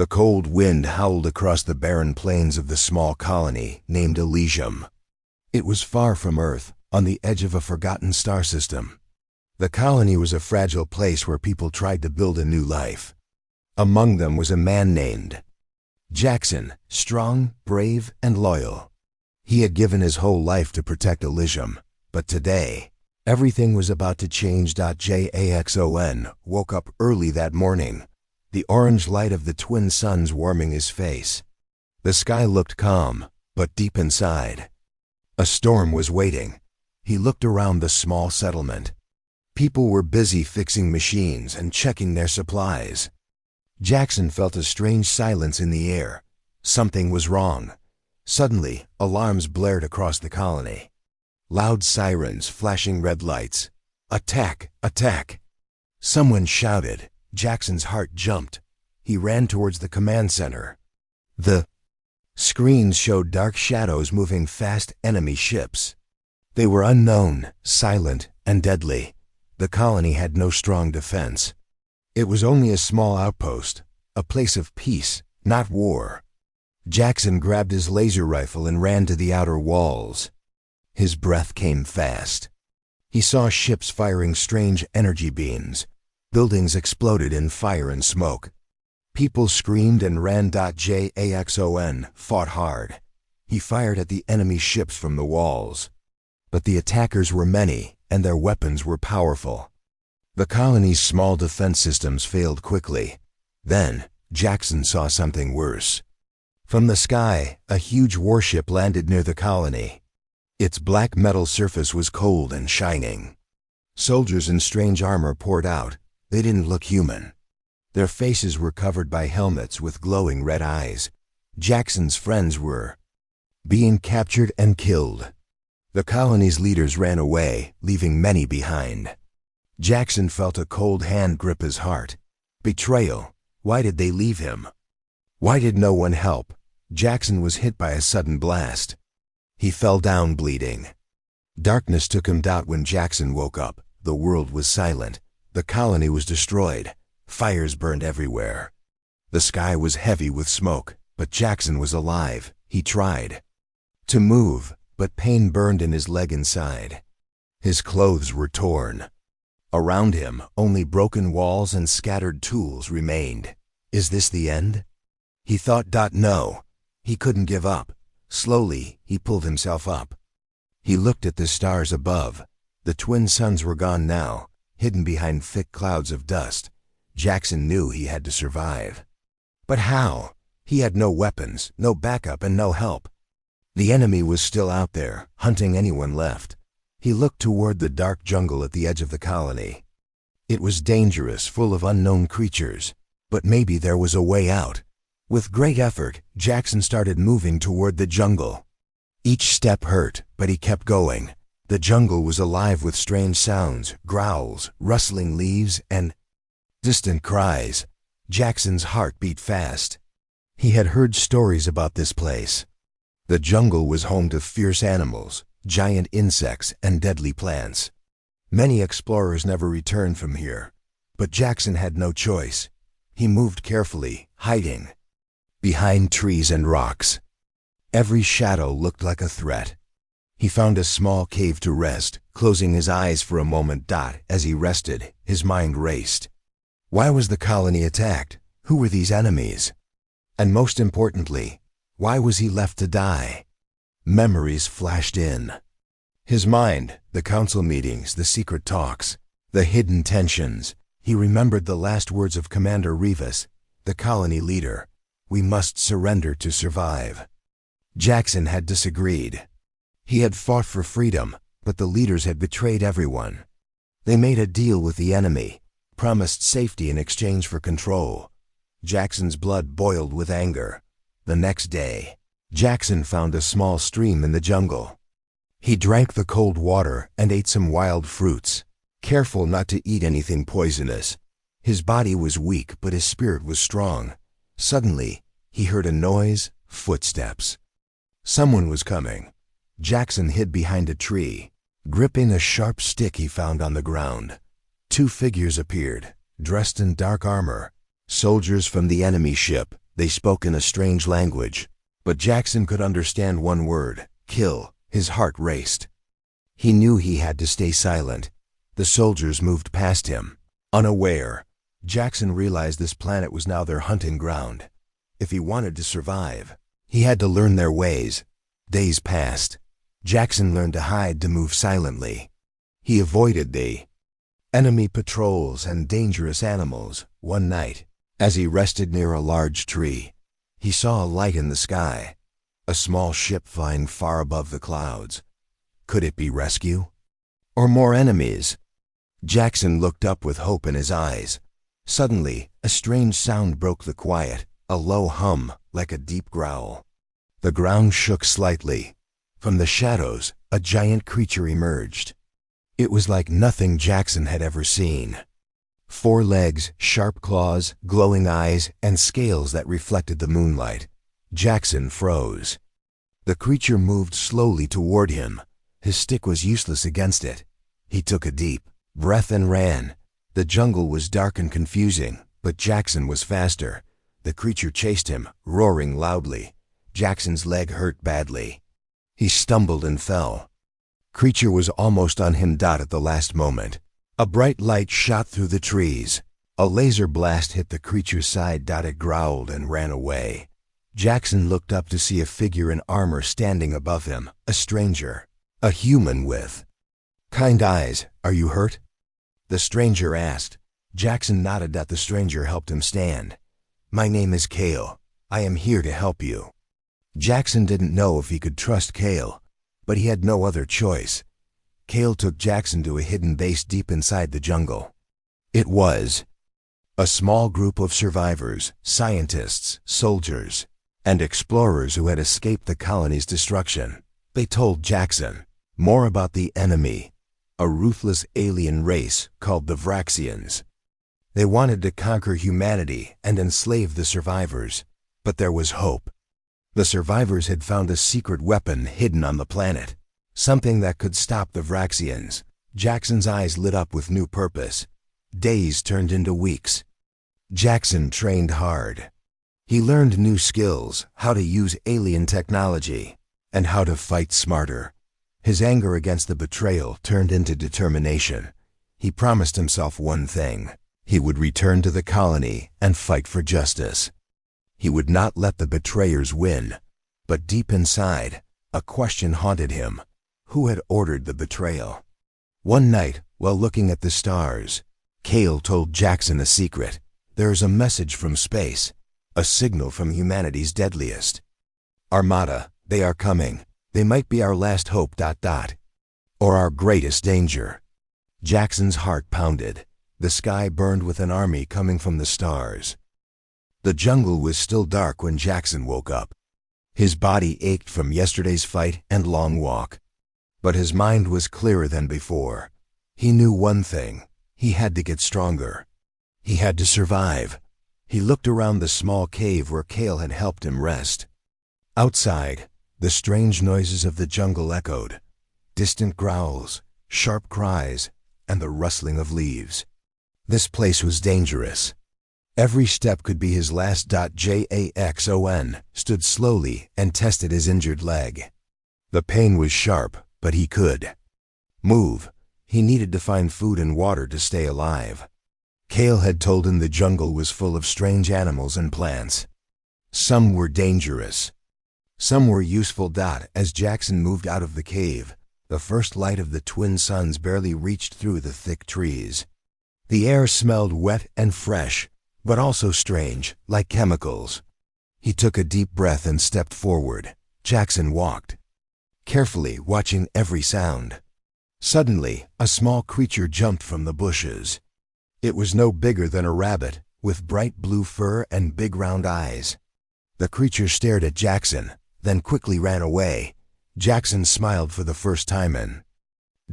The cold wind howled across the barren plains of the small colony named Elysium. It was far from Earth, on the edge of a forgotten star system. The colony was a fragile place where people tried to build a new life. Among them was a man named Jackson, strong, brave, and loyal. He had given his whole life to protect Elysium, but today, everything was about to change. Jackson woke up early that morning, the orange light of the twin suns warming his face. The sky looked calm, but deep inside, a storm was waiting. He looked around the small settlement. People were busy fixing machines and checking their supplies. Jackson felt a strange silence in the air. Something was wrong. Suddenly, alarms blared across the colony. Loud sirens, flashing red lights. Attack! Attack! Someone shouted. Jackson's heart jumped. He ran towards the command center. The screens showed dark shadows moving fast, enemy ships. They were unknown, silent, and deadly. The colony had no strong defense. It was only a small outpost, a place of peace, not war. Jackson grabbed his laser rifle and ran to the outer walls. His breath came fast. He saw ships firing strange energy beams. Buildings exploded in fire and smoke. People screamed and ran. Jackson fought hard. He fired at the enemy ships from the walls. But the attackers were many, and their weapons were powerful. The colony's small defense systems failed quickly. Then, Jackson saw something worse. From the sky, a huge warship landed near the colony. Its black metal surface was cold and shining. Soldiers in strange armor poured out. They didn't look human. Their faces were covered by helmets with glowing red eyes. Jackson's friends were being captured and killed. The colony's leaders ran away, leaving many behind. Jackson felt a cold hand grip his heart. Betrayal. Why did they leave him? Why did no one help? Jackson was hit by a sudden blast. He fell down bleeding. Darkness took him out when Jackson woke up. The world was silent. The colony was destroyed. Fires burned everywhere. The sky was heavy with smoke, but Jackson was alive. He tried to move, but pain burned in his leg inside. His clothes were torn. Around him, only broken walls and scattered tools remained. Is this the end? He thought. No. He couldn't give up. Slowly, he pulled himself up. He looked at the stars above. The twin suns were gone now, hidden behind thick clouds of dust. Jackson knew he had to survive. But how? He had no weapons, no backup, and no help. The enemy was still out there, hunting anyone left. He looked toward the dark jungle at the edge of the colony. It was dangerous, full of unknown creatures, but maybe there was a way out. With great effort, Jackson started moving toward the jungle. Each step hurt, but he kept going. The jungle was alive with strange sounds, growls, rustling leaves, and distant cries. Jackson's heart beat fast. He had heard stories about this place. The jungle was home to fierce animals, giant insects, and deadly plants. Many explorers never returned from here, but Jackson had no choice. He moved carefully, hiding behind trees and rocks. Every shadow looked like a threat. He found a small cave to rest, closing his eyes for a moment. As he rested, his mind raced. Why was the colony attacked? Who were these enemies? And most importantly, why was he left to die? Memories flashed in. His mind, the council meetings, the secret talks, the hidden tensions. He remembered the last words of Commander Rivas, the colony leader. We must surrender to survive. Jackson had disagreed. He had fought for freedom, but the leaders had betrayed everyone. They made a deal with the enemy, promised safety in exchange for control. Jackson's blood boiled with anger. The next day, Jackson found a small stream in the jungle. He drank the cold water and ate some wild fruits, careful not to eat anything poisonous. His body was weak, but his spirit was strong. Suddenly, he heard a noise, footsteps. Someone was coming. Jackson hid behind a tree, gripping a sharp stick he found on the ground. Two figures appeared, dressed in dark armor. Soldiers from the enemy ship, They spoke in a strange language, but Jackson could understand one word: kill. His heart raced. He knew he had to stay silent. The soldiers moved past him. Unaware, Jackson realized this planet was now their hunting ground. If he wanted to survive, he had to learn their ways. Days passed. Jackson learned to hide, to move silently. He avoided the enemy patrols and dangerous animals. One night, as he rested near a large tree, he saw a light in the sky, a small ship flying far above the clouds. Could it be rescue? Or more enemies? Jackson looked up with hope in his eyes. Suddenly, a strange sound broke the quiet, a low hum, like a deep growl. The ground shook slightly. From the shadows, a giant creature emerged. It was like nothing Jackson had ever seen. 4 legs, sharp claws, glowing eyes, and scales that reflected the moonlight. Jackson froze. The creature moved slowly toward him. His stick was useless against it. He took a deep breath and ran. The jungle was dark and confusing, but Jackson was faster. The creature chased him, roaring loudly. Jackson's leg hurt badly. He stumbled and fell. Creature was almost on him. At the last moment, a bright light shot through the trees. A laser blast hit the creature's side. It growled and ran away. Jackson looked up to see a figure in armor standing above him, a stranger, a human with kind eyes. "Are you hurt?" the stranger asked. Jackson nodded. The stranger helped him stand. "My name is Kale. I am here to help you." Jackson didn't know if he could trust Kale, but he had no other choice. Kale took Jackson to a hidden base deep inside the jungle. It was a small group of survivors, scientists, soldiers, and explorers who had escaped the colony's destruction. They told Jackson more about the enemy, a ruthless alien race called the Vraxians. They wanted to conquer humanity and enslave the survivors, but there was hope. The survivors had found a secret weapon hidden on the planet, something that could stop the Vraxians. Jackson's eyes lit up with new purpose. Days turned into weeks. Jackson trained hard. He learned new skills, how to use alien technology, and how to fight smarter. His anger against the betrayal turned into determination. He promised himself one thing: he would return to the colony and fight for justice. He would not let the betrayers win. But deep inside, a question haunted him. Who had ordered the betrayal? One night, while looking at the stars, Kale told Jackson a secret. "There's a message from space, a signal from humanity's deadliest. Armada, they are coming. They might be our last hope, or our greatest danger." Jackson's heart pounded. The sky burned with an army coming from the stars. The jungle was still dark when Jackson woke up. His body ached from yesterday's fight and long walk. But his mind was clearer than before. He knew one thing: he had to get stronger. He had to survive. He looked around the small cave where Kale had helped him rest. Outside, the strange noises of the jungle echoed. Distant growls, sharp cries, and the rustling of leaves. This place was dangerous. Every step could be his last. Jackson stood slowly and tested his injured leg. The pain was sharp, but he could move. He needed to find food and water to stay alive. Kale had told him the jungle was full of strange animals and plants. Some were dangerous. Some were useful. As Jackson moved out of the cave, the first light of the twin suns barely reached through the thick trees. The air smelled wet and fresh, but also strange, like chemicals. He took a deep breath and stepped forward. Jackson walked, carefully watching every sound. Suddenly, a small creature jumped from the bushes. It was no bigger than a rabbit, with bright blue fur and big round eyes. The creature stared at Jackson, then quickly ran away. Jackson smiled for the first time in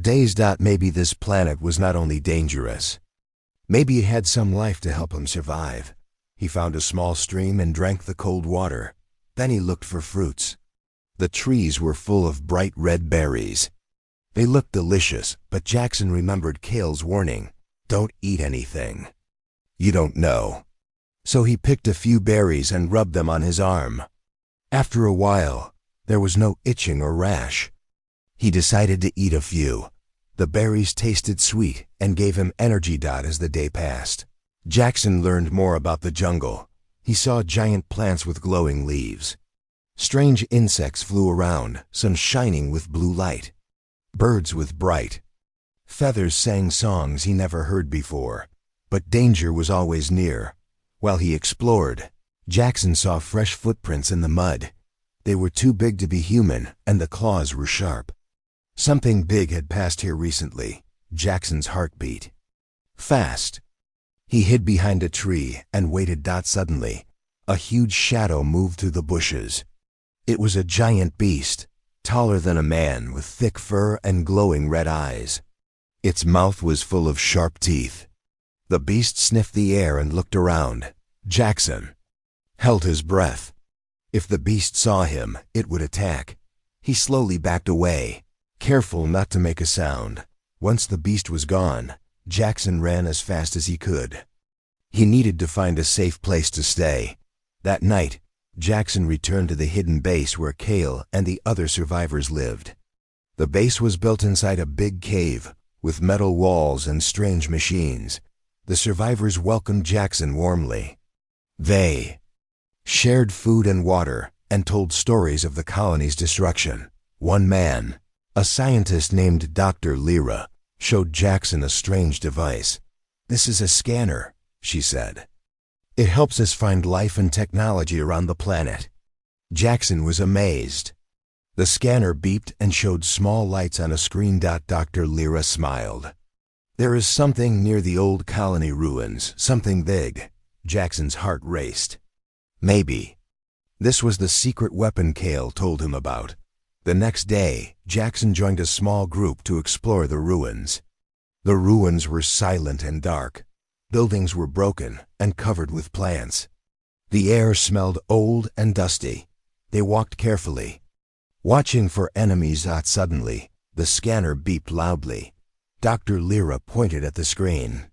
days. Maybe this planet was not only dangerous. Maybe it had some life to help him survive. He found a small stream and drank the cold water. Then he looked for fruits. The trees were full of bright red berries. They looked delicious, but Jackson remembered Kale's warning: "Don't eat anything you don't know." So he picked a few berries and rubbed them on his arm. After a while, there was no itching or rash. He decided to eat a few. The berries tasted sweet and gave him energy. As the day passed, Jackson learned more about the jungle. He saw giant plants with glowing leaves. Strange insects flew around, some shining with blue light. Birds with bright feathers sang songs he never heard before. But danger was always near. While he explored, Jackson saw fresh footprints in the mud. They were too big to be human, and the claws were sharp. Something big had passed here recently. Jackson's heart beat fast. He hid behind a tree and waited. Suddenly, a huge shadow moved through the bushes. It was a giant beast, taller than a man, with thick fur and glowing red eyes. Its mouth was full of sharp teeth. The beast sniffed the air and looked around. Jackson held his breath. If the beast saw him, it would attack. He slowly backed away, careful not to make a sound. Once the beast was gone, Jackson ran as fast as he could. He needed to find a safe place to stay. That night, Jackson returned to the hidden base where Kale and the other survivors lived. The base was built inside a big cave, with metal walls and strange machines. The survivors welcomed Jackson warmly. They shared food and water and told stories of the colony's destruction. One man, a scientist named Dr. Lyra, showed Jackson a strange device. "This is a scanner," she said. "It helps us find life and technology around the planet." Jackson was amazed. The scanner beeped and showed small lights on a screen. Dr. Lyra smiled. "There is something near the old colony ruins, something big." Jackson's heart raced. Maybe this was the secret weapon Kale told him about. The next day, Jackson joined a small group to explore the ruins. The ruins were silent and dark. Buildings were broken and covered with plants. The air smelled old and dusty. They walked carefully, watching for enemies. Suddenly, the scanner beeped loudly. Dr. Lyra pointed at the screen.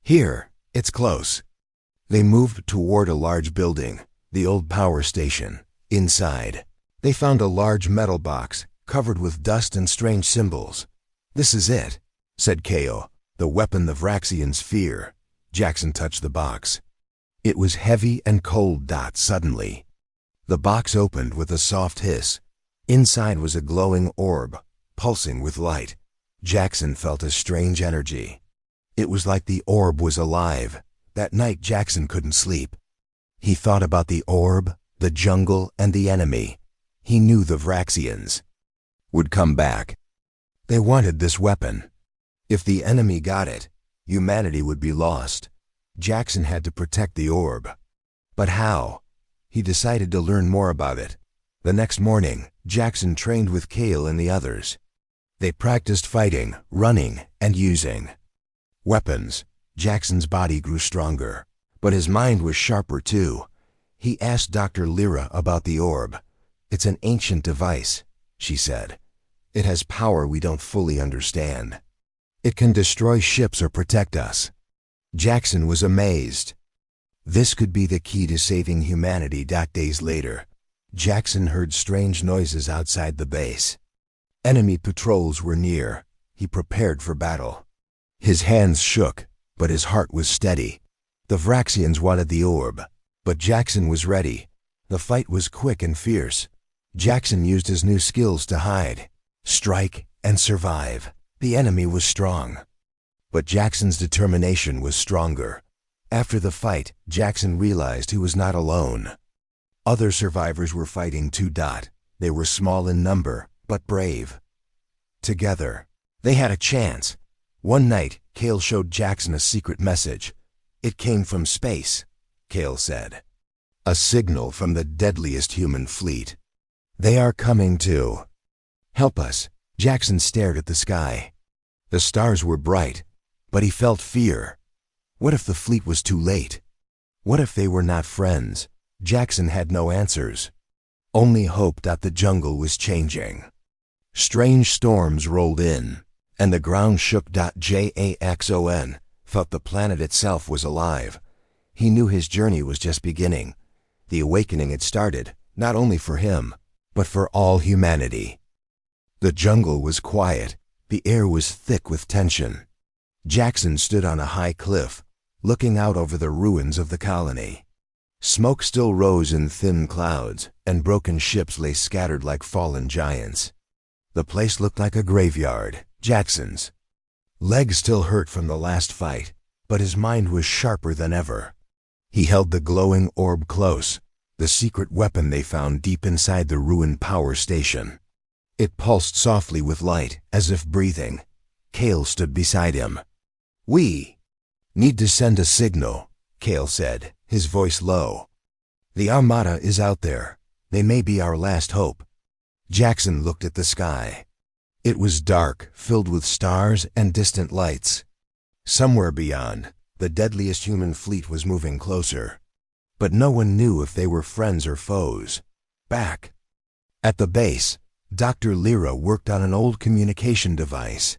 "Here, it's close." They moved toward a large building, the old power station. Inside, they found a large metal box covered with dust and strange symbols. "This is it," said Kale, "the weapon the Vraxians fear." Jackson touched the box. It was heavy and cold. Suddenly, the box opened with a soft hiss. Inside was a glowing orb, pulsing with light. Jackson felt a strange energy. It was like the orb was alive. That night, Jackson couldn't sleep. He thought about the orb, the jungle, and the enemy. He knew the Vraxians would come back. They wanted this weapon. If the enemy got it, humanity would be lost. Jackson had to protect the orb. But how? He decided to learn more about it. The next morning, Jackson trained with Kale and the others. They practiced fighting, running, and using weapons. Jackson's body grew stronger, but his mind was sharper too. He asked Dr. Lyra about the orb. "It's an ancient device," she said. "It has power we don't fully understand. It can destroy ships or protect us." Jackson was amazed. This could be the key to saving humanity. Days later, Jackson heard strange noises outside the base. Enemy patrols were near. He prepared for battle. His hands shook, but his heart was steady. The Vraxians wanted the orb, but Jackson was ready. The fight was quick and fierce. Jackson used his new skills to hide, strike, and survive. The enemy was strong, but Jackson's determination was stronger. After the fight, Jackson realized he was not alone. Other survivors were fighting too. They were small in number, but brave. Together, they had a chance. One night, Kale showed Jackson a secret message. "It came from space," Kale said. "A signal from the deadliest human fleet. They are coming to help us." Jackson stared at the sky. The stars were bright, but he felt fear. What if the fleet was too late? What if they were not friends? Jackson had no answers, only hope that the jungle was changing. Strange storms rolled in, and the ground shook. Jackson felt the planet itself was alive. He knew his journey was just beginning. The awakening had started, not only for him, but for all humanity. The jungle was quiet. The air was thick with tension. Jackson stood on a high cliff, looking out over the ruins of the colony. Smoke still rose in thin clouds, and broken ships lay scattered like fallen giants. The place looked like a graveyard, Jackson's. Legs still hurt from the last fight, but his mind was sharper than ever. He held the glowing orb close, the secret weapon they found deep inside the ruined power station. It pulsed softly with light, as if breathing. Kale stood beside him. "We need to send a signal," Kale said, his voice low. "The Armada is out there. They may be our last hope." Jackson looked at the sky. It was dark, filled with stars and distant lights. Somewhere beyond, the deadliest human fleet was moving closer. But no one knew if they were friends or foes. Back at the base, Dr. Lyra worked on an old communication device.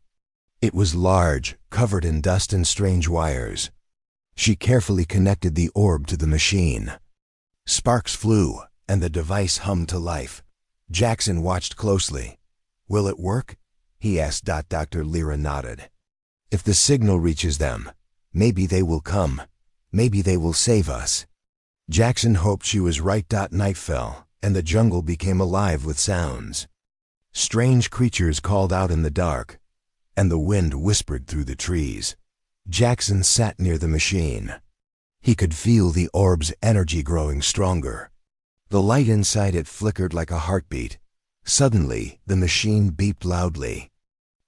It was large, covered in dust and strange wires. She carefully connected the orb to the machine. Sparks flew, and the device hummed to life. Jackson watched closely. "Will it work?" he asked. Dr. Lyra nodded. "If the signal reaches them, maybe they will come. Maybe they will save us." Jackson hoped she was right. Night fell, and the jungle became alive with sounds. Strange creatures called out in the dark, and the wind whispered through the trees. Jackson sat near the machine. He could feel the orb's energy growing stronger. The light inside it flickered like a heartbeat. Suddenly, the machine beeped loudly.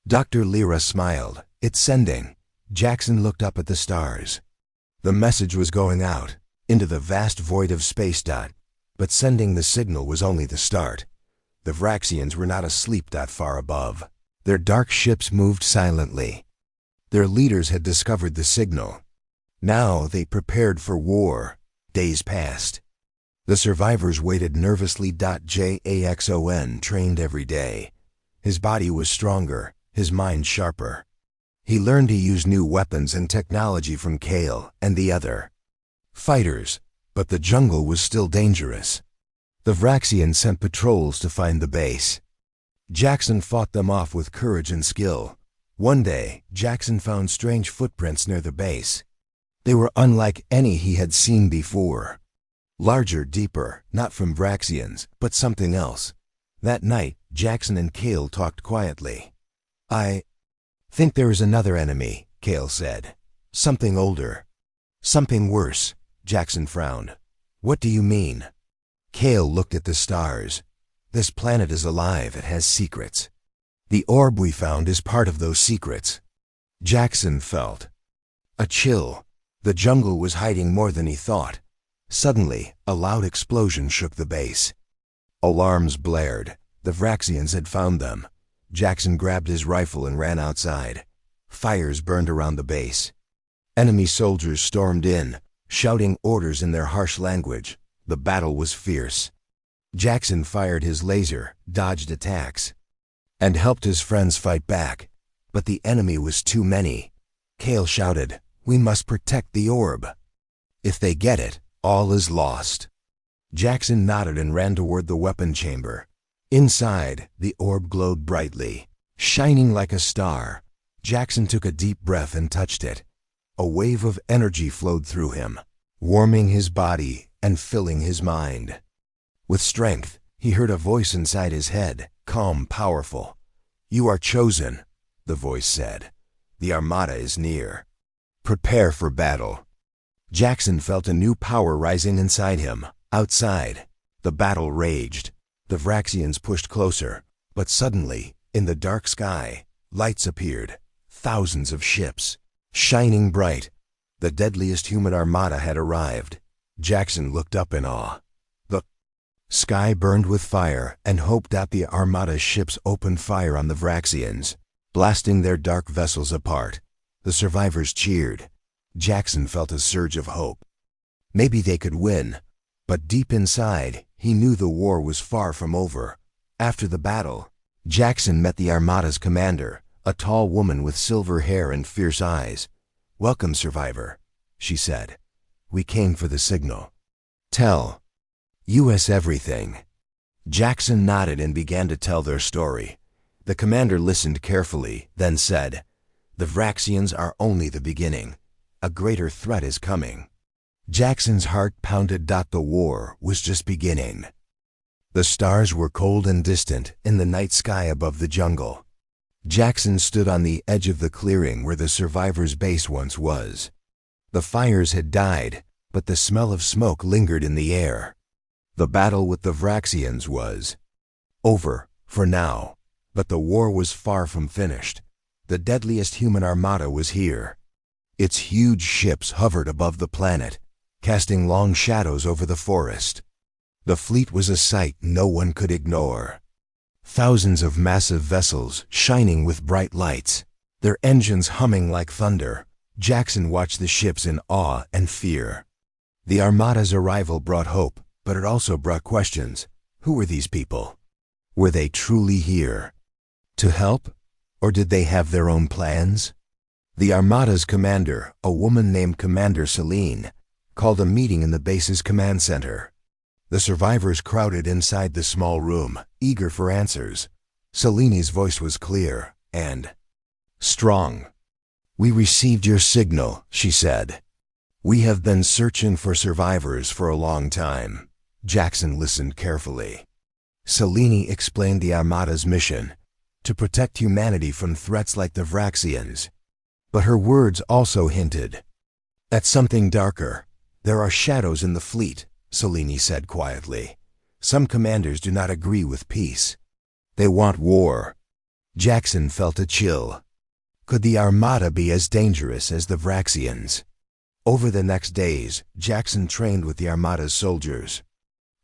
Dr. Lyra smiled. "It's sending." Jackson looked up at the stars. The message was going out, into the vast void of space. But sending the signal was only the start. The Vraxians were not asleep far above. Their dark ships moved silently. Their leaders had discovered the signal. Now they prepared for war. Days passed. The survivors waited nervously. Jackson trained every day. His body was stronger, his mind sharper. He learned to use new weapons and technology from Kale and the other fighters, but the jungle was still dangerous. The Vraxians sent patrols to find the base. Jackson fought them off with courage and skill. One day, Jackson found strange footprints near the base. They were unlike any he had seen before. Larger, deeper, not from Vraxians, but something else. That night, Jackson and Kale talked quietly. "I think there is another enemy," Kale said. "Something older. Something worse." Jackson frowned. "What do you mean?" Kale looked at the stars. "This planet is alive. It has secrets. The orb we found is part of those secrets." Jackson felt a chill. The jungle was hiding more than he thought. Suddenly, a loud explosion shook the base. Alarms blared. The Vraxians had found them. Jackson grabbed his rifle and ran outside. Fires burned around the base. Enemy soldiers stormed in, shouting orders in their harsh language. The battle was fierce. Jackson fired his laser, dodged attacks, and helped his friends fight back. But the enemy was too many. Kale shouted, "We must protect the orb. If they get it, all is lost." Jackson nodded and ran toward the weapon chamber. Inside, the orb glowed brightly, shining like a star. Jackson took a deep breath and touched it. A wave of energy flowed through him, warming his body and filling his mind. With strength, he heard a voice inside his head, calm, powerful. "You are chosen," the voice said. "The Armada is near. Prepare for battle." Jackson felt a new power rising inside him. Outside, the battle raged. The Vraxians pushed closer, but suddenly, in the dark sky, lights appeared. Thousands of ships, shining bright. The deadliest human armada had arrived. Jackson looked up in awe. The sky burned with fire, and hoped that the Armada's ships opened fire on the Vraxians, blasting their dark vessels apart. The survivors cheered. Jackson felt a surge of hope. Maybe they could win, but deep inside, he knew the war was far from over. After the battle, Jackson met the Armada's commander, a tall woman with silver hair and fierce eyes. "Welcome, survivor," she said. we came for the signal. Tell us everything. Jackson nodded and began to tell their story. The commander listened carefully, then said, "The Vraxians are only the beginning. A greater threat is coming." Jackson's heart pounded. The war was just beginning. The stars were cold and distant in the night sky above the jungle. Jackson stood on the edge of the clearing where the survivors' base once was. The fires had died, but the smell of smoke lingered in the air. The battle with the Vraxians was over, for now, but the war was far from finished. The deadliest human armada was here. Its huge ships hovered above the planet, casting long shadows over the forest. The fleet was a sight no one could ignore. Thousands of massive vessels shining with bright lights, their engines humming like thunder. Jackson watched the ships in awe and fear. The Armada's arrival brought hope, but it also brought questions. Who were these people? Were they truly here to help, or did they have their own plans? The Armada's commander, a woman named Commander Celine, called a meeting in the base's command center. The survivors crowded inside the small room, eager for answers. Celine's voice was clear and strong. "We received your signal," she said. "We have been searching for survivors for a long time." Jackson listened carefully. Celine explained the Armada's mission, to protect humanity from threats like the Vraxians. But her words also hinted at something darker. "There are shadows in the fleet," Celine said quietly. "Some commanders do not agree with peace. They want war." Jackson felt a chill. Could the Armada be as dangerous as the Vraxians? Over the next days, Jackson trained with the Armada's soldiers.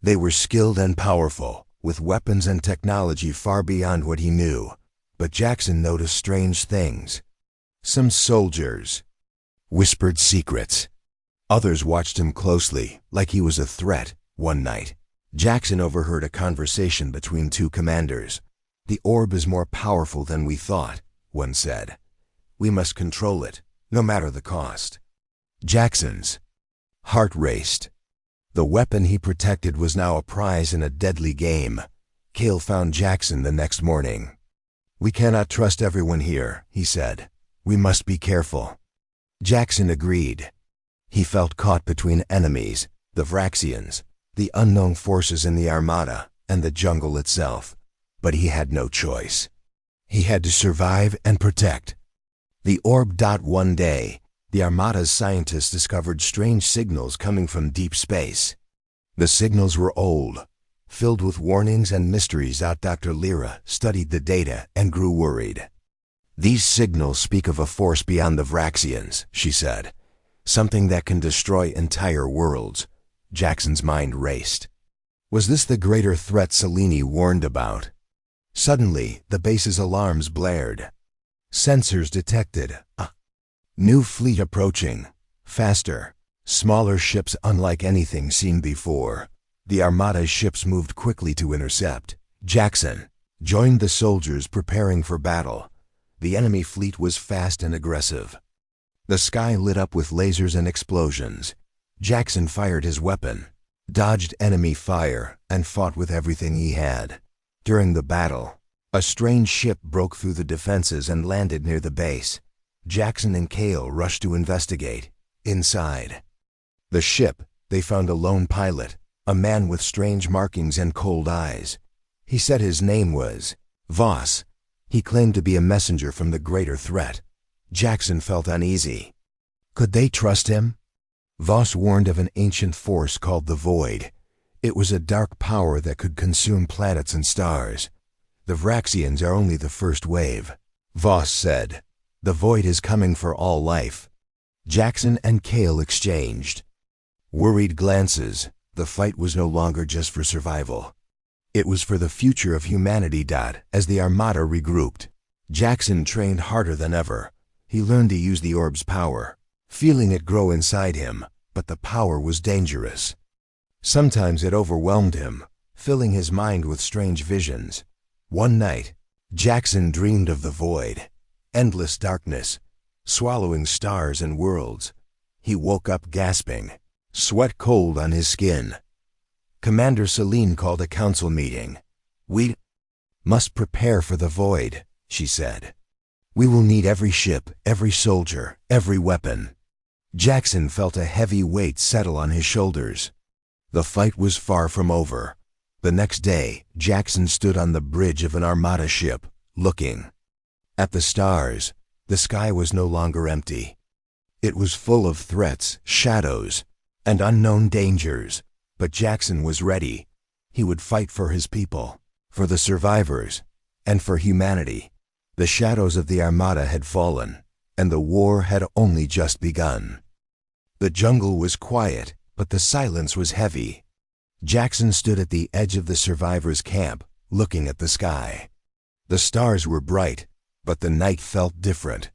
They were skilled and powerful, with weapons and technology far beyond what he knew. But Jackson noticed strange things. Some soldiers whispered secrets. Others watched him closely, like he was a threat. One night, Jackson overheard a conversation between two commanders. "The orb is more powerful than we thought," one said. "We must control it, no matter the cost." Jackson's heart raced. The weapon he protected was now a prize in a deadly game. Cale found Jackson the next morning. "We cannot trust everyone here," he said. "We must be careful." Jackson agreed. He felt caught between enemies, the Vraxians, the unknown forces in the Armada, and the jungle itself. But he had no choice. He had to survive and protect. The orb. One day, the Armada's scientists discovered strange signals coming from deep space. The signals were old, filled with warnings and mysteries. Dr. Lyra studied the data and grew worried. "These signals speak of a force beyond the Vraxians," she said. "Something that can destroy entire worlds." Jackson's mind raced. Was this the greater threat Celine warned about? Suddenly, the base's alarms blared. Sensors detected a new fleet approaching, faster, smaller ships unlike anything seen before. The Armada's ships moved quickly to intercept. Jackson joined the soldiers preparing for battle. The enemy fleet was fast and aggressive. The sky lit up with lasers and explosions. Jackson fired his weapon, dodged enemy fire, and fought with everything he had. During the battle, a strange ship broke through the defenses and landed near the base. Jackson and Cale rushed to investigate. Inside the ship, they found a lone pilot, a man with strange markings and cold eyes. He said his name was Voss. He claimed to be a messenger from the greater threat. Jackson felt uneasy. Could they trust him? Voss warned of an ancient force called the Void. It was a dark power that could consume planets and stars. "The Vraxians are only the first wave," Voss said. "The Void is coming for all life." Jackson and Cale exchanged worried glances. The fight was no longer just for survival. It was for the future of humanity. As the Armada regrouped, Jackson trained harder than ever. He learned to use the orb's power, feeling it grow inside him, but the power was dangerous. Sometimes it overwhelmed him, filling his mind with strange visions. One night, Jackson dreamed of the Void, endless darkness, swallowing stars and worlds. He woke up gasping. sweat cold on his skin. Commander Celine called a council meeting. "We must prepare for the void," she said. "We will need every ship, every soldier, every weapon." Jackson felt a heavy weight settle on his shoulders. The fight was far from over. The next day, Jackson stood on the bridge of an Armada ship, looking at the stars. The sky was no longer empty. It was full of threats, shadows, and unknown dangers. But Jackson was ready. He would fight for his people, for the survivors, and for humanity. The shadows of the Armada had fallen, and the war had only just begun. The jungle was quiet, but the silence was heavy. Jackson stood at the edge of the survivors' camp, looking at the sky. The stars were bright, but the night felt different.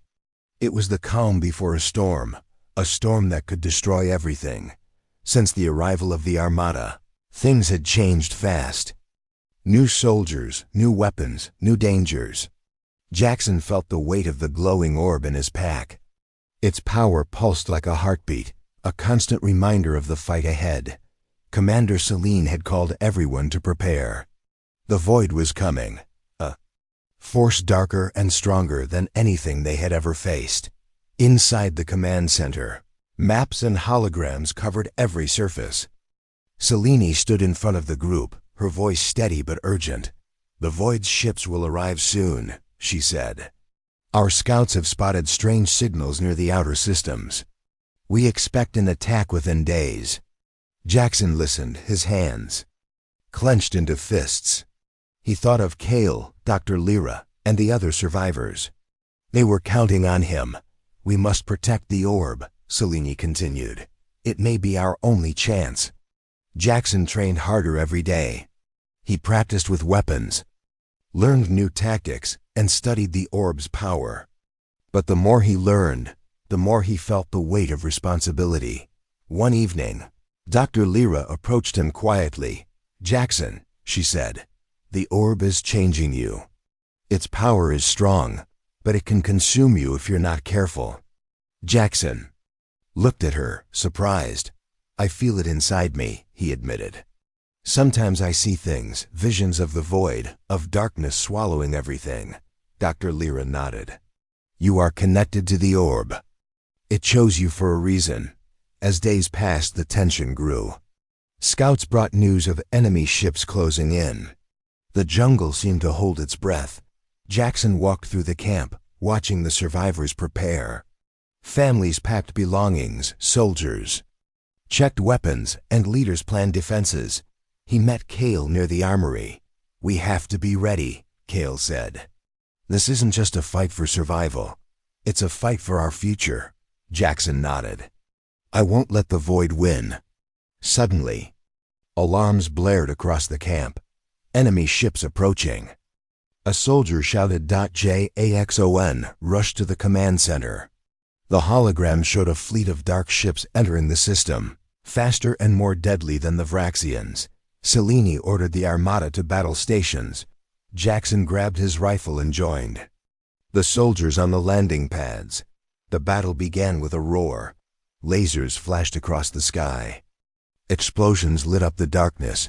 It was the calm before a storm that could destroy everything. Since the arrival of the Armada, things had changed fast. New soldiers, new weapons, new dangers. Jackson felt the weight of the glowing orb in his pack. Its power pulsed like a heartbeat, a constant reminder of the fight ahead. Commander Celine had called everyone to prepare. The void was coming, a force darker and stronger than anything they had ever faced. Inside the command center, maps and holograms covered every surface. Celine stood in front of the group, her voice steady but urgent. "The Void's ships will arrive soon," she said. "Our scouts have spotted strange signals near the outer systems. We expect an attack within days." Jackson listened, his hands clenched into fists. He thought of Kale, Dr. Lyra, and the other survivors. They were counting on him. "We must protect the orb," Celine continued. "It may be our only chance." Jackson trained harder every day. He practiced with weapons, learned new tactics, and studied the orb's power. But the more he learned, the more he felt the weight of responsibility. One evening, Dr. Lyra approached him quietly. "Jackson," she said, "the orb is changing you. Its power is strong, but it can consume you if you're not careful." Jackson looked at her, surprised. "I feel it inside me," he admitted. "Sometimes I see things, visions of the void, of darkness swallowing everything." Dr. Lyra nodded. "You are connected to the orb. It chose you for a reason." As days passed, the tension grew. Scouts brought news of enemy ships closing in. The jungle seemed to hold its breath. Jackson walked through the camp, watching the survivors prepare. Families packed belongings, soldiers checked weapons, and leaders planned defenses. He met Kale near the armory. "We have to be ready," Kale said. "This isn't just a fight for survival. It's a fight for our future." Jackson nodded. "I won't let the void win." Suddenly, alarms blared across the camp. Enemy ships approaching. A soldier shouted "JAXON," rushed to the command center. The hologram showed a fleet of dark ships entering the system, faster and more deadly than the Vraxians. Celine ordered the Armada to battle stations. Jackson grabbed his rifle and joined the soldiers on the landing pads. The battle began with a roar. Lasers flashed across the sky. Explosions lit up the darkness,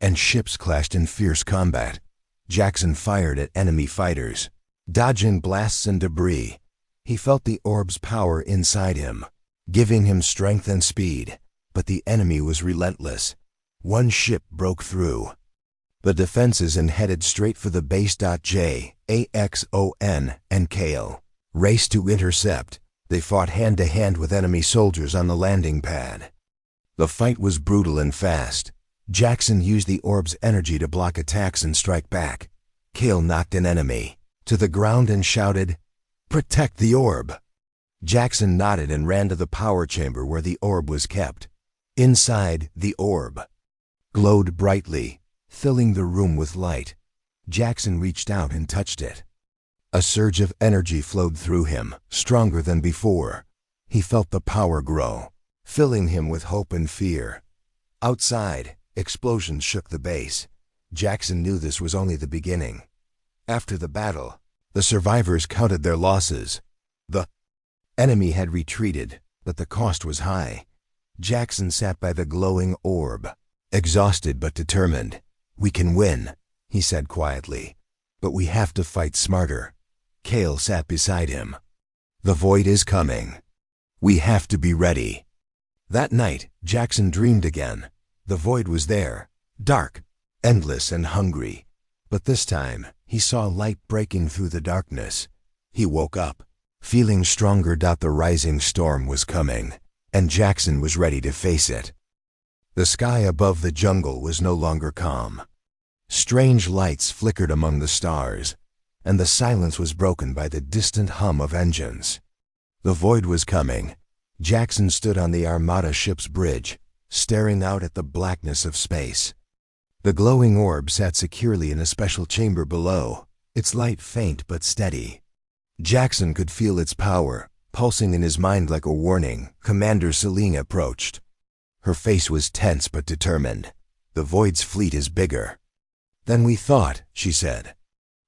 and ships clashed in fierce combat. Jackson fired at enemy fighters, dodging blasts and debris. He felt the orb's power inside him, giving him strength and speed. But the enemy was relentless. One ship broke through the defenses and headed straight for the base. JAXON and Kale raced to intercept. They fought hand-to-hand with enemy soldiers on the landing pad. The fight was brutal and fast. Jackson used the orb's energy to block attacks and strike back. Kale knocked an enemy to the ground and shouted, "Protect the orb!" Jackson nodded and ran to the power chamber where the orb was kept. Inside, the orb glowed brightly, filling the room with light. Jackson reached out and touched it. A surge of energy flowed through him, stronger than before. He felt the power grow, filling him with hope and fear. Outside, explosions shook the base. Jackson knew this was only the beginning. After the battle, the survivors counted their losses. The enemy had retreated, but the cost was high. Jackson sat by the glowing orb, exhausted but determined. "We can win," he said quietly, "but we have to fight smarter." Kale sat beside him. "The void is coming. We have to be ready." That night, Jackson dreamed again. The void was there, dark, endless and hungry. But this time, he saw light breaking through the darkness. He woke up, feeling stronger. The rising storm was coming, and Jackson was ready to face it. The sky above the jungle was no longer calm. Strange lights flickered among the stars, and the silence was broken by the distant hum of engines. The void was coming. Jackson stood on the Armada ship's bridge, staring out at the blackness of space. The glowing orb sat securely in a special chamber below, its light faint but steady. Jackson could feel its power, pulsing in his mind like a warning. Commander Selene approached. Her face was tense but determined. "The void's fleet is bigger than we thought," she said.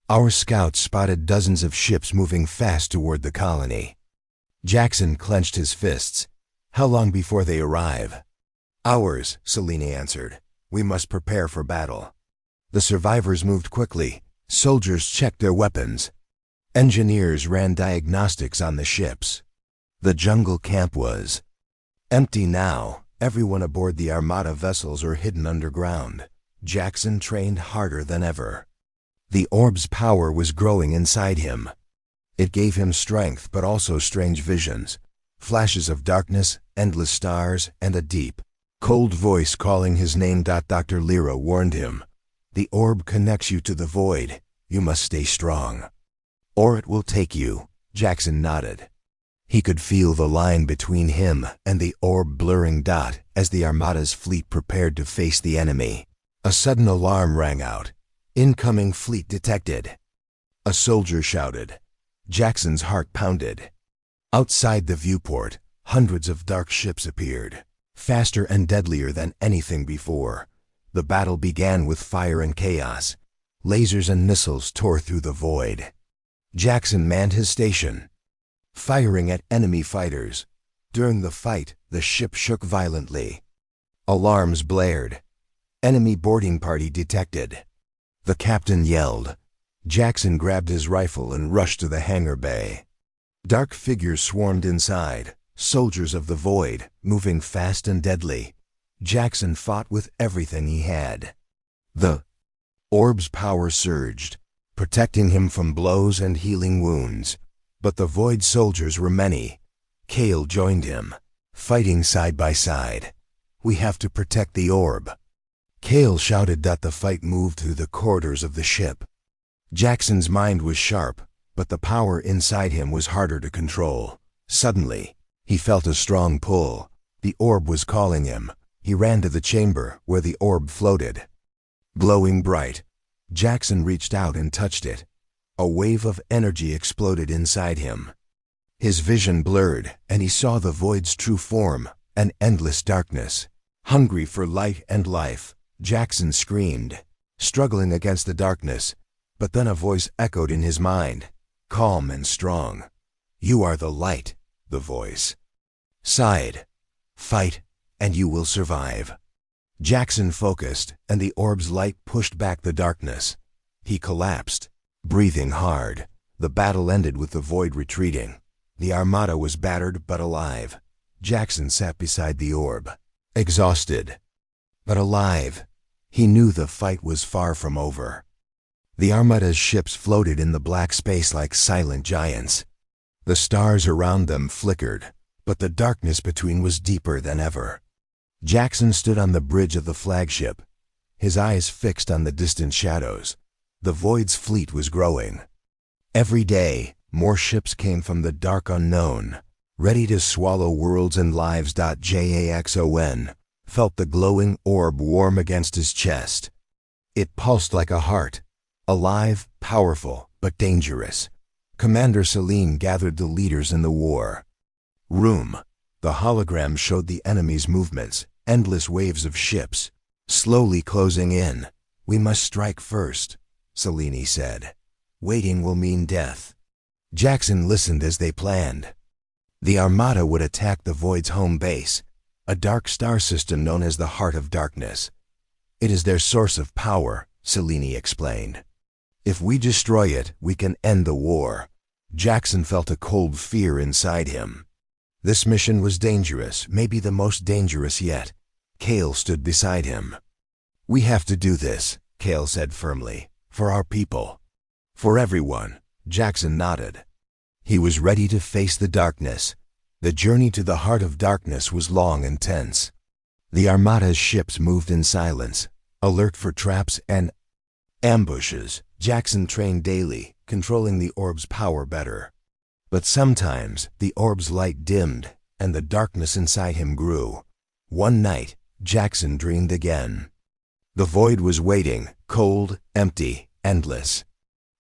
"Our scouts spotted dozens of ships moving fast toward the colony." Jackson clenched his fists. "How long before they arrive?" "Hours," Selene answered. "We must prepare for battle." The survivors moved quickly. Soldiers checked their weapons. Engineers ran diagnostics on the ships. The jungle camp was empty now. Everyone aboard the Armada vessels or hidden underground. Jackson trained harder than ever. The orb's power was growing inside him. It gave him strength but also strange visions. Flashes of darkness, endless stars, and a deep, cold voice calling his name. Dr. Lyra warned him. "The orb connects you to the void. You must stay strong, or it will take you." Jackson nodded. He could feel the line between him and the orb blurring. As the Armada's fleet prepared to face the enemy, a sudden alarm rang out. "Incoming fleet detected." A soldier shouted. Jackson's heart pounded. Outside the viewport, hundreds of dark ships appeared, faster and deadlier than anything before. The battle began with fire and chaos. Lasers and missiles tore through the void. Jackson manned his station, firing at enemy fighters. During the fight, the ship shook violently. Alarms blared. "Enemy boarding party detected." The captain yelled. Jackson grabbed his rifle and rushed to the hangar bay. Dark figures swarmed inside, soldiers of the void, moving fast and deadly. Jackson fought with everything he had. The orb's power surged, protecting him from blows and healing wounds. But the void soldiers were many. Kale joined him, fighting side by side. "We have to protect the orb." Kale shouted. The fight moved through the corridors of the ship. Jackson's mind was sharp, but the power inside him was harder to control. Suddenly, he felt a strong pull. The orb was calling him. He ran to the chamber where the orb floated, glowing bright. Jackson reached out and touched it. A wave of energy exploded inside him. His vision blurred, and he saw the void's true form, an endless darkness. Hungry for light and life, Jackson screamed, struggling against the darkness. But then a voice echoed in his mind, calm and strong. "You are the light," the voice sighed. "Fight, and you will survive." Jackson focused, and the orb's light pushed back the darkness. He collapsed, breathing hard. The battle ended with the void retreating. The Armada was battered but alive. Jackson sat beside the orb, exhausted, but alive. He knew the fight was far from over. The Armada's ships floated in the black space like silent giants. The stars around them flickered, but the darkness between was deeper than ever. Jackson stood on the bridge of the flagship, his eyes fixed on the distant shadows. The void's fleet was growing. Every day, more ships came from the dark unknown, ready to swallow worlds and lives. Jackson felt the glowing orb warm against his chest. It pulsed like a heart, alive, powerful, but dangerous. Commander Selene gathered the leaders in the war room. The hologram showed the enemy's movements, endless waves of ships, slowly closing in. "We must strike first," Selene said. "Waiting will mean death." Jackson listened as they planned. The Armada would attack the Void's home base, a dark star system known as the Heart of Darkness. It is their source of power, Selene explained. If we destroy it, we can end the war. Jackson felt a cold fear inside him. This mission was dangerous, maybe the most dangerous yet. Kale stood beside him. We have to do this, Kale said firmly, for our people. For everyone, Jackson nodded. He was ready to face the darkness. The journey to the Heart of Darkness was long and tense. The Armada's ships moved in silence, alert for traps and ambushes. Jackson trained daily, controlling the orb's power better. But sometimes the orb's light dimmed, and the darkness inside him grew. One night, Jackson dreamed again. The void was waiting, cold, empty, endless.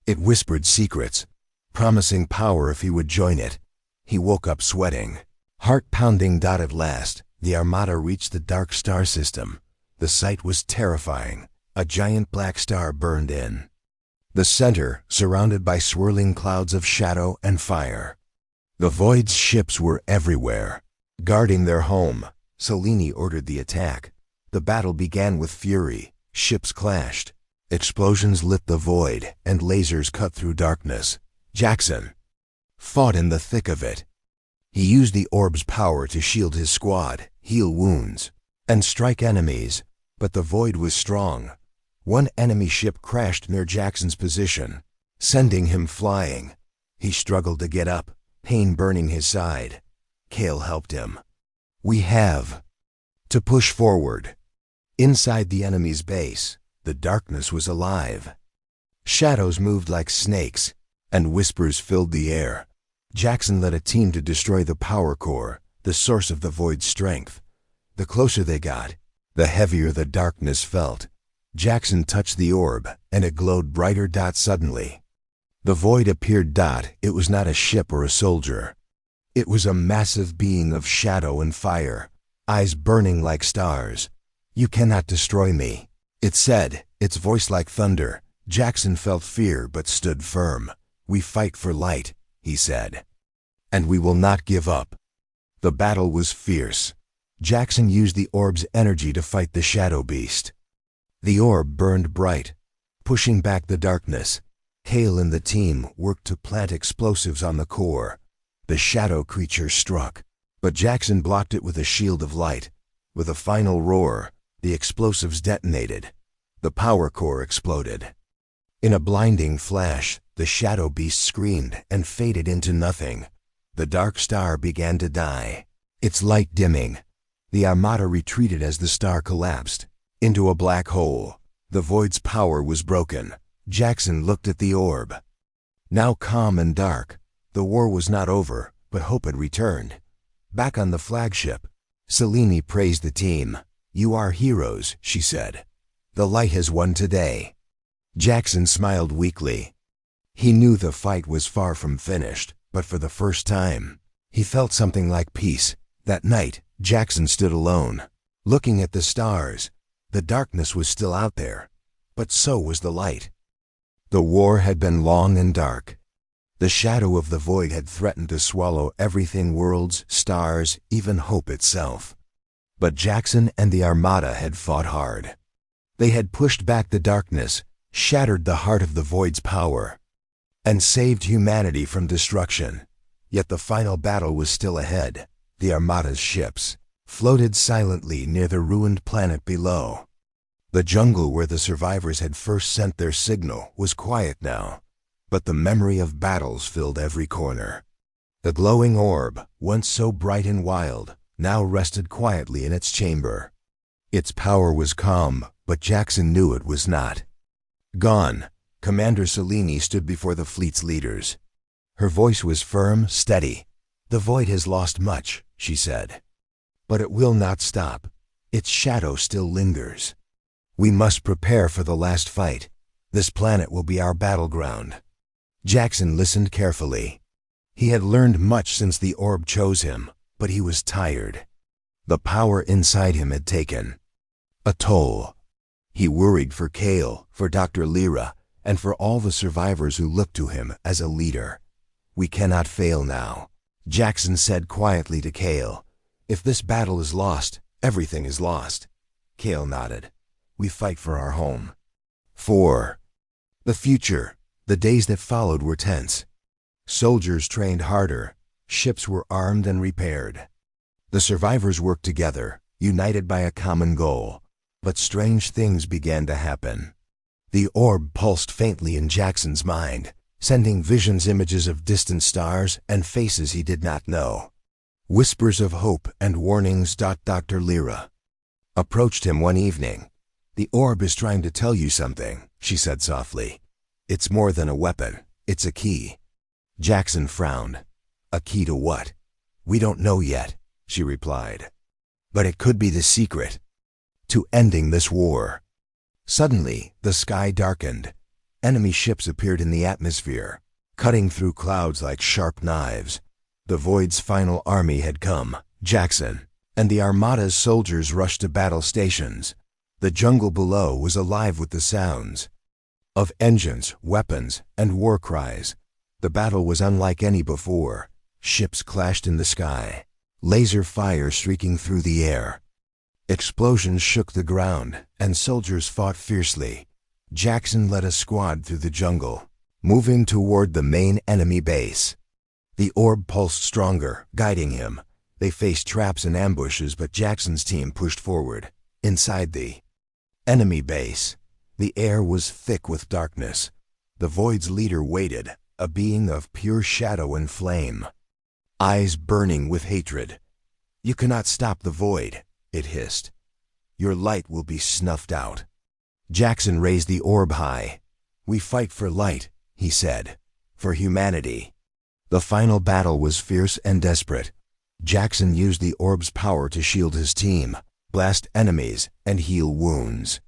It whispered secrets, promising power if he would join it. He woke up sweating, heart pounding. At last, the Armada reached the dark star system. The sight was terrifying. A giant black star burned in the center, surrounded by swirling clouds of shadow and fire. The void's ships were everywhere, guarding their home. Selene ordered the attack. The battle began with fury. Ships clashed. Explosions lit the void, and lasers cut through darkness. Jackson fought in the thick of it. He used the orb's power to shield his squad, heal wounds, and strike enemies, but the void was strong. One enemy ship crashed near Jackson's position, sending him flying. He struggled to get up, pain burning his side. Kale helped him. We have to push forward. Inside the enemy's base, the darkness was alive. Shadows moved like snakes, and whispers filled the air. Jackson led a team to destroy the power core, the source of the void's strength. The closer they got, the heavier the darkness felt. Jackson touched the orb, and it glowed brighter. Suddenly, the void appeared. It was not a ship or a soldier. It was a massive being of shadow and fire, eyes burning like stars. You cannot destroy me, it said, its voice like thunder. Jackson felt fear but stood firm. We fight for light, he said. And we will not give up. The battle was fierce. Jackson used the orb's energy to fight the shadow beast. The orb burned bright, pushing back the darkness. Kale and the team worked to plant explosives on the core. The shadow creature struck, but Jackson blocked it with a shield of light. With a final roar, the explosives detonated. The power core exploded. In a blinding flash, the shadow beast screamed and faded into nothing. The dark star began to die, its light dimming. The Armada retreated as the star collapsed into a black hole. The void's power was broken. Jackson looked at the orb. Now calm and dark, the war was not over, but hope had returned. Back on the flagship, Selene praised the team. You are heroes, she said. The light has won today. Jackson smiled weakly. He knew the fight was far from finished, but for the first time, he felt something like peace. That night, Jackson stood alone, looking at the stars. The darkness was still out there, but so was the light. The war had been long and dark. The shadow of the void had threatened to swallow everything: worlds, stars, even hope itself. But Jackson and the Armada had fought hard. They had pushed back the darkness, shattered the heart of the void's power, and saved humanity from destruction. Yet the final battle was still ahead. The Armada's ships floated silently near the ruined planet below. The jungle where the survivors had first sent their signal was quiet now, but the memory of battles filled every corner. The glowing orb, once so bright and wild, now rested quietly in its chamber. Its power was calm, but Jackson knew it was not. Gone, Commander Selene stood before the fleet's leaders. Her voice was firm, steady. The void has lost much, she said. But it will not stop. Its shadow still lingers. We must prepare for the last fight. This planet will be our battleground. Jackson listened carefully. He had learned much since the orb chose him, but he was tired. The power inside him had taken a toll. He worried for Kale, for Dr. Lyra, and for all the survivors who looked to him as a leader. We cannot fail now, Jackson said quietly to Kale. If this battle is lost, everything is lost. Kale nodded. We fight for our home. 4. The future. The days that followed were tense. Soldiers trained harder. Ships were armed and repaired. The survivors worked together, united by a common goal. But strange things began to happen. The orb pulsed faintly in Jackson's mind, sending visions, images of distant stars and faces he did not know. Whispers of hope and warnings. Dr. Lyra approached him one evening. The orb is trying to tell you something, she said softly. It's more than a weapon, it's a key. Jackson frowned. A key to what? We don't know yet, she replied. But it could be the secret to ending this war. Suddenly, the sky darkened. Enemy ships appeared in the atmosphere, cutting through clouds like sharp knives. The Void's final army had come. Jackson and the Armada's soldiers rushed to battle stations. The jungle below was alive with the sounds of engines, weapons, and war cries. The battle was unlike any before. Ships clashed in the sky, laser fire streaking through the air. Explosions shook the ground, and soldiers fought fiercely. Jackson led a squad through the jungle, moving toward the main enemy base. The orb pulsed stronger, guiding him. They faced traps and ambushes, but Jackson's team pushed forward. Inside the enemy base, the air was thick with darkness. The Void's leader waited, a being of pure shadow and flame, eyes burning with hatred. You cannot stop the Void, it hissed. Your light will be snuffed out. Jackson raised the orb high. We fight for light, he said, for humanity. The final battle was fierce and desperate. Jackson used the orb's power to shield his team, blast enemies, and heal wounds.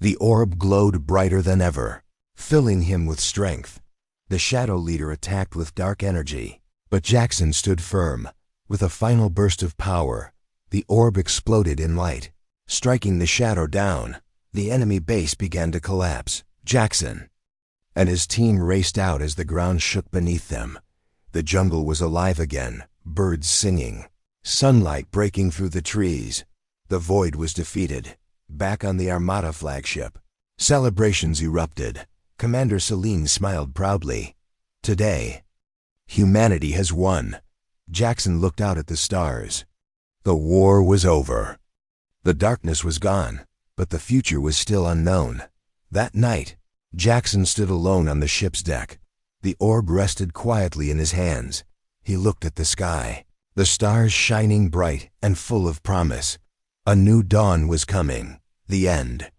The orb glowed brighter than ever, filling him with strength. The Shadow Leader attacked with dark energy, but Jackson stood firm. With a final burst of power, the orb exploded in light, striking the shadow down. The enemy base began to collapse. Jackson and his team raced out as the ground shook beneath them. The jungle was alive again, birds singing, sunlight breaking through the trees. The Void was defeated. Back on the Armada flagship, celebrations erupted. Commander Celine smiled proudly. Today, humanity has won. Jackson looked out at the stars. The war was over. The darkness was gone, but the future was still unknown. That night, Jackson stood alone on the ship's deck. The orb rested quietly in his hands. He looked at the sky, the stars shining bright and full of promise. A new dawn was coming. The end.